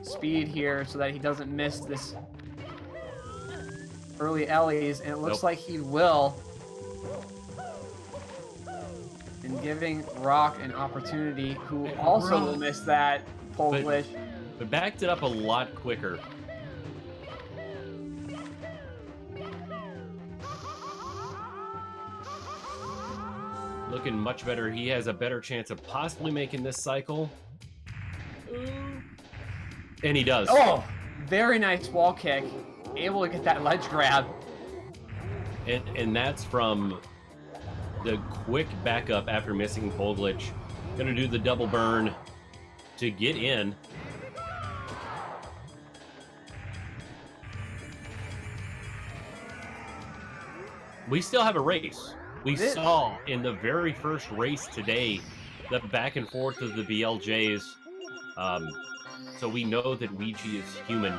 speed here so that he doesn't miss this early Ellie's, and it looks like he will. And giving Rock an opportunity, who also will miss that pole glitch. But backed it up a lot quicker. Looking much better. He has a better chance of possibly making this cycle. And he does. Oh, very nice wall kick. Able to get that ledge grab. And that's from the quick backup after missing pole glitch. Gonna do the double burn to get in. We still have a race. We saw in the very first race today the back and forth of the BLJs. So we know that Weegee is human.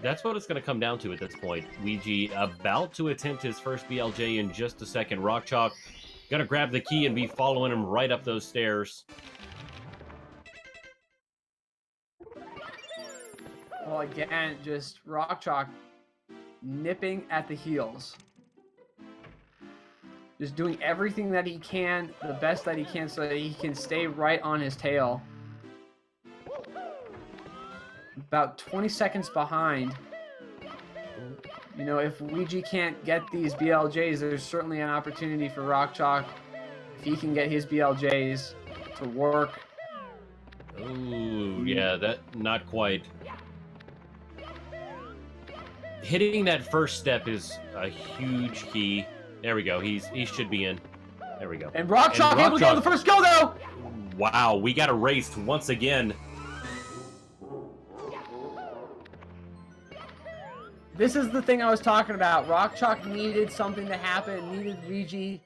That's what it's going to come down to at this point. Weegee about to attempt his first BLJ in just a second. RockChalk going to grab the key and be following him right up those stairs. Well, again, just RockChalk nipping at the heels. Just doing everything that he can, the best that he can, so that he can stay right on his tail. About 20 seconds behind. You know, if Weegee can't get these BLJs, there's certainly an opportunity for RockChalk if he can get his BLJs to work. Ooh, yeah, that not quite. Hitting that first step is a huge key. There we go. He should be in. There we go. And RockChalk able to go to the first go, though! Wow, we got erased once again. This is the thing I was talking about. RockChalk needed something to happen, needed Weegee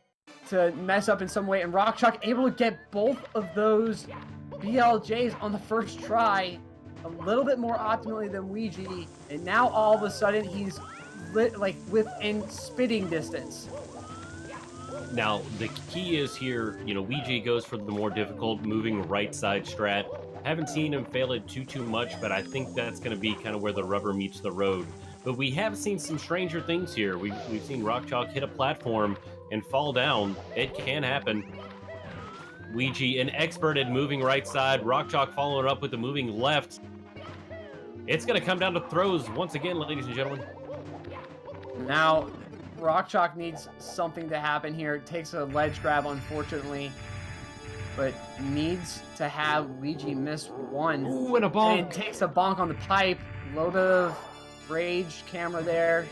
to mess up in some way, and RockChalk able to get both of those BLJs on the first try a little bit more optimally than Weegee, and now all of a sudden he's within spitting distance. Now, the key is here, you know, Weegee goes for the more difficult moving right side strat. Haven't seen him fail it too much, but I think that's going to be kind of where the rubber meets the road. But we have seen some stranger things here. We've seen RockChalk hit a platform and fall down. It can happen. Weegee, an expert at moving right side. RockChalk following up with the moving left. It's going to come down to throws once again, ladies and gentlemen. Now, RockChalk needs something to happen here. It takes a ledge grab, unfortunately, but needs to have Weegee miss one. Ooh, and a bonk. And takes a bonk on the pipe. A little bit of rage camera there.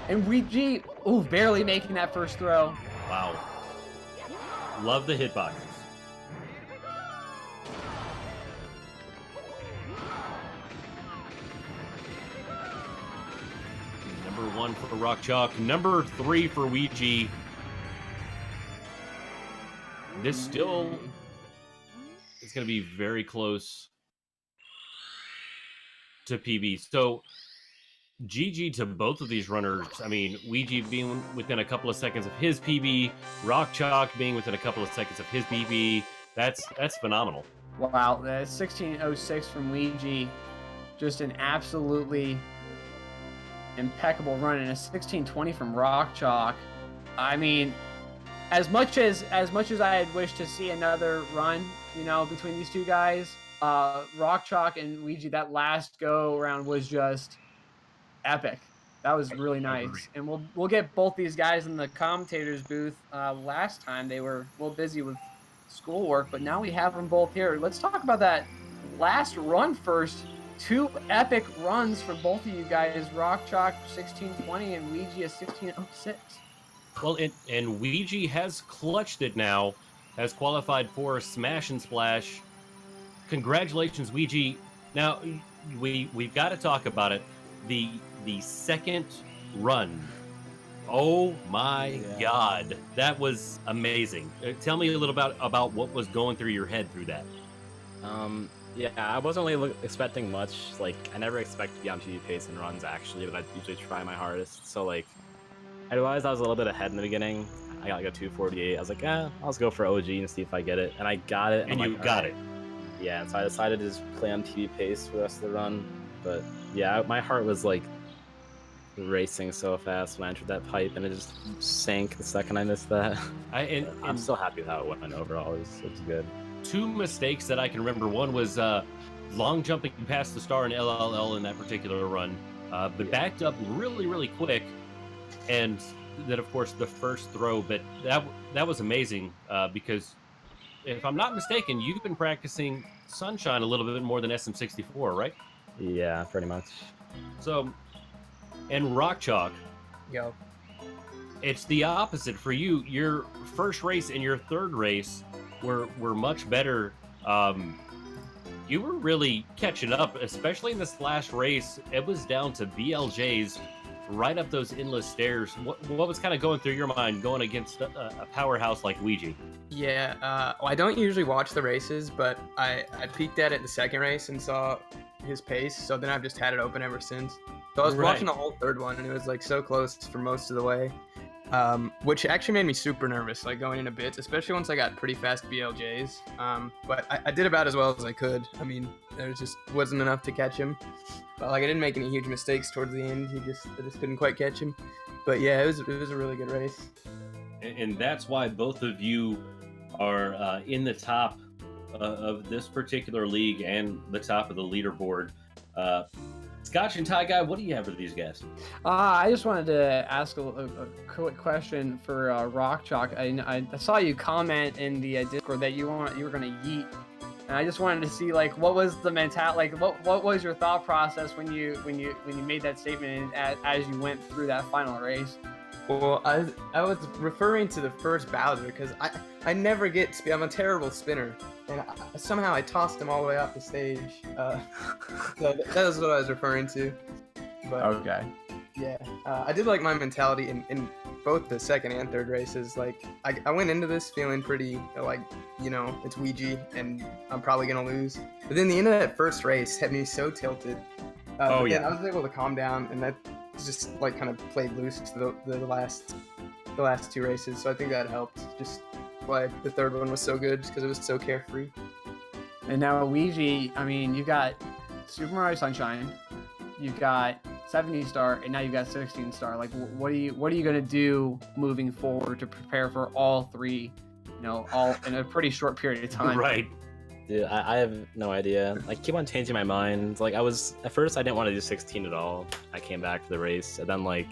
And Weegee, ooh, barely making that first throw. Wow. Love the hitboxes. Number 1 for RockChalk. Number 3 for Weegee. This still is going to be very close to PB. So, GG to both of these runners. I mean, Weegee being within a couple of seconds of his PB, RockChalk being within a couple of seconds of his PB. That's phenomenal. Wow, that 16:06 from Weegee, just an absolutely impeccable run, and a 16:20 from RockChalk. I mean, as much as I had wished to see another run, you know, between these two guys, RockChalk and Weegee, that last go around was just epic. That was really nice. And we'll get both these guys in the commentators booth. Last time they were a little busy with schoolwork, but now we have them both here. Let's talk about that last run first. 2 epic runs for both of you guys. RockChalk 16:20 and Weegee a 16:06. Well, and Weegee has clutched it now, has qualified for a smash and splash. congratulations, Weegee. Now we've got to talk about it. The second run. Oh my God, that was amazing. Tell me a little about what was going through your head through that. Yeah, I wasn't really expecting much. Like, I never expect to be on PB pace in runs, actually, but I usually try my hardest. So, like, I realized I was a little bit ahead in the beginning. I got like a 248. I was like, I'll just go for OG and see if I get it. And I got it. And I'm you like, got it. Yeah, and so I decided to just play on PB pace for the rest of the run. But yeah, my heart was like racing so fast when I entered that pipe, and it just sank the second I missed that. I'm still happy with how it went overall. It was good. 2 mistakes that I can remember. One was long jumping past the star in LLL in that particular run, but backed up really, really quick. And then, of course, the first throw. But that was amazing because, if I'm not mistaken, you've been practicing Sunshine a little bit more than SM64, right? Yeah, pretty much. So, and RockChalk, Yo. it's the opposite for you. Your first race and your third race were much better. You were really catching up, especially in this last race. It was down to BLJs right up those endless stairs. What was kind of going through your mind going against a powerhouse like Weegee? Yeah, well, I don't usually watch the races, but I peeked at it the second race and saw his pace, so then I've just had it open ever since. So I was watching the whole third one, and it was like so close for most of the way, which actually made me super nervous, like going into bits, especially once I got pretty fast BLJs. But I did about as well as I could. I mean, there just wasn't enough to catch him. But like I didn't make any huge mistakes towards the end. I just couldn't quite catch him. But yeah, it was a really good race. And that's why both of you are in the top of this particular league and the top of the leaderboard. Scotch and Ty Guy, what do you have for these guys? I just wanted to ask a quick question for RockChalk. I saw you comment in the Discord that you were going to yeet, and I just wanted to see like what was the mentality, like what was your thought process when you made that statement as you went through that final race? Well, I was referring to the first Bowser because I never get speed. I'm a terrible spinner, and somehow I tossed him all the way off the stage. So that was what I was referring to. But, Okay. Yeah, I did like my mentality in both the second and third races. Like I went into this feeling pretty like, it's Weegee and I'm probably gonna lose. But then the end of that first race had me so tilted. I was able to calm down, and that just like kind of played loose to the last 2 races. So I think that helped. Just why the third one was so good, just because it was so carefree. And now Weegee, I mean, you got Super Mario Sunshine, you've got 70 star, and now you've got 16 star. Like, what are you gonna do moving forward to prepare for all 3? All in a pretty short period of time. Right. Dude, I have no idea. I keep on changing my mind. Like, at first I didn't want to do 16 at all. I came back for the race, and then like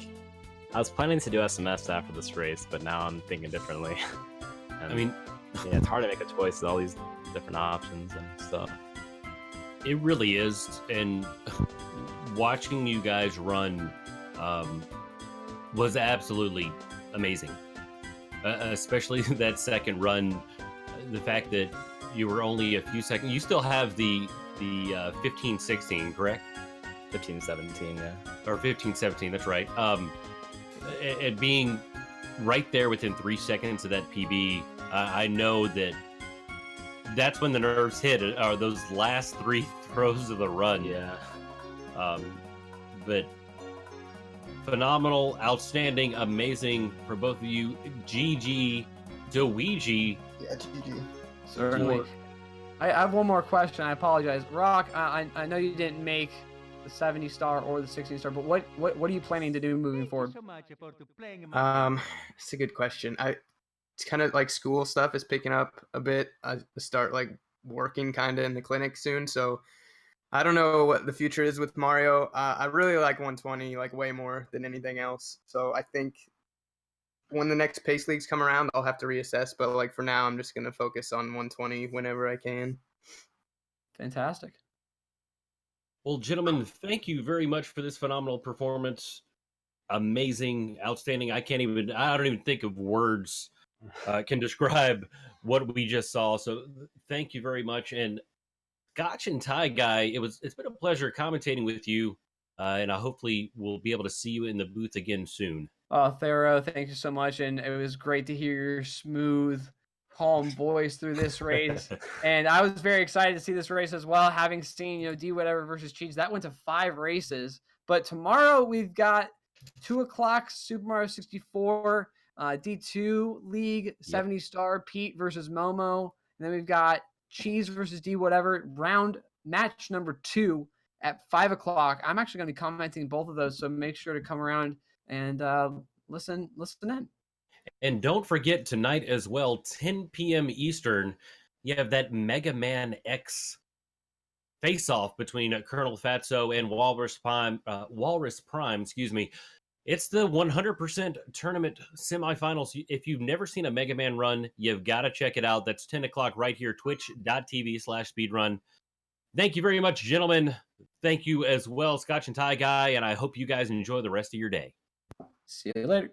I was planning to do SMS after this race, but now I'm thinking differently. And, I mean, yeah, it's hard to make a choice with all these different options and stuff. it really is. And watching you guys run was absolutely amazing. Especially that second run, the fact that you were only a few seconds. You still have the 15-16, correct? 15-17, yeah. Or 15-17, that's right. It being right there within 3 seconds of that PB, I know that's when the nerves hit. Are those last 3 throws of the run? Yeah. But phenomenal, outstanding, amazing for both of you. GG to Weegee. Yeah, GG. Certainly. I have one more question. I apologize. Rock, I know you didn't make the 70 star or the 16 star, but what are you planning to do moving forward? It's a good question. It's kind of like school stuff is picking up a bit. I start like working kind of in the clinic soon, so I don't know what the future is with Mario. I really like 120 like way more than anything else. So I think when the next pace leagues come around, I'll have to reassess. But like for now, I'm just gonna focus on 120 whenever I can. Fantastic. Well, gentlemen, thank you very much for this phenomenal performance. Amazing, outstanding. I don't even think of words can describe what we just saw. So thank you very much. And Scotch and Tie Guy, it's been a pleasure commentating with you, and I hopefully will be able to see you in the booth again soon. Oh, Thero, thank you so much, and it was great to hear your smooth, calm voice through this race. And I was very excited to see this race as well, having seen D whatever versus Cheese. That went to 5 races, but tomorrow we've got 2:00 Super Mario 64 D2 League 70 star Pete versus Momo, and then we've got Cheese versus D whatever round match number 2 at 5:00. I'm actually going to be commenting both of those, so make sure to come around and listen in. And don't forget tonight as well, 10 p.m. Eastern, you have that Mega Man X face-off between Colonel Fatso and Walrus Prime. Excuse me. It's the 100% tournament semifinals. If you've never seen a Mega Man run, you've got to check it out. That's 10 o'clock right here, twitch.tv/speedrun. Thank you very much, gentlemen. Thank you as well, Scotch and Tie Guy, and I hope you guys enjoy the rest of your day. See you later.